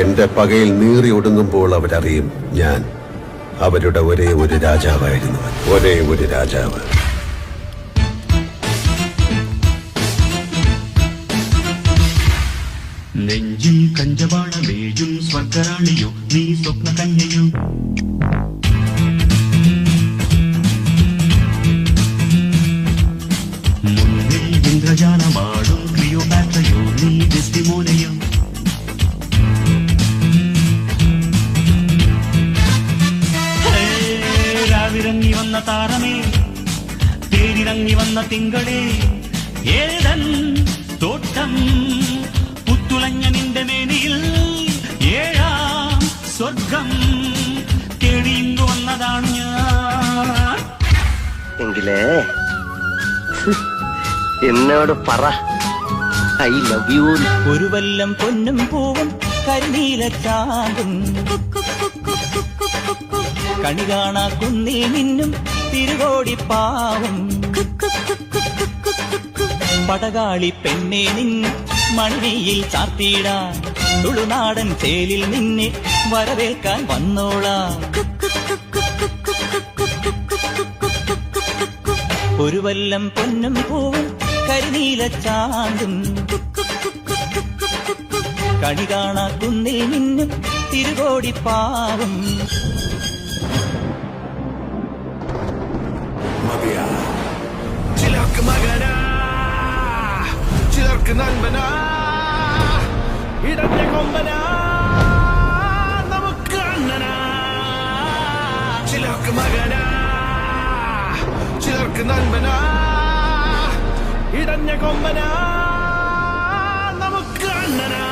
എന്റെ പകയിൽ നീറി ഒടുങ്ങുമ്പോൾ അവരറിയും ഞാൻ അവരുടെ ഒരേ ഒരു രാജാവായിരുന്നു. ഒരേ ഒരു രാജാവ്. നെഞ്ചും കഞ്ചവാളമേഴും സ്വർഗറാണിയോ നീ സ്വപ്ന കന്യയോ. മുന്നിൽ ഇന്ദ്രജാലമാടും ക്ലിയോപാട്രയോ നീ ഡെസ്റ്റിമോനയോ. രാവിറങ്ങി വന്ന താരമേ, തേരിറങ്ങി വന്ന തിങ്കളേ, ഏതൻ തോട്ടം പുത്തുളഞ്ഞ നിന്റെ മേനിയിൽ ഏഴാം സ്വർഗം തേടിയിങ്ങു വന്നതാണ് ഞാൻ. എങ്കിലേ എന്നോട് പറ ഐ ലവ് യു. ഒരു വല്ലം പൊന്നും പൂവും കരിനീല ചാമ്പും കണി കാണാ കുന്നീ നിന്നും തിരുകോടിപ്പാവും പടകാളി പെണ്ണെ നിൻ മണിയിൽ ചാർത്തിയിടാൻ തുളുനാടൻ ചേലിൽ നിന്നെ വരവേൽക്കാൻ വന്നോളാം. ഒരു വല്ലം പൊന്നും പൂവും കരിനീല ചാന്തും കണി കാണാ കുന്നിൽ നിന്നും തിരുകോടിപ്പാവും. ചിലർക്ക് മകനാ, ചിലർക്ക് നൻപനാ, ഇടഞ്ഞ കൊമ്പനാ, നമുക്ക് അണ്ണനാ. ചിലർക്ക് മകനാ, ചിലർക്ക് നൻപനാ, ഇടഞ്ഞ കൊമ്പനാ, നമുക്ക് അണ്ണനാ.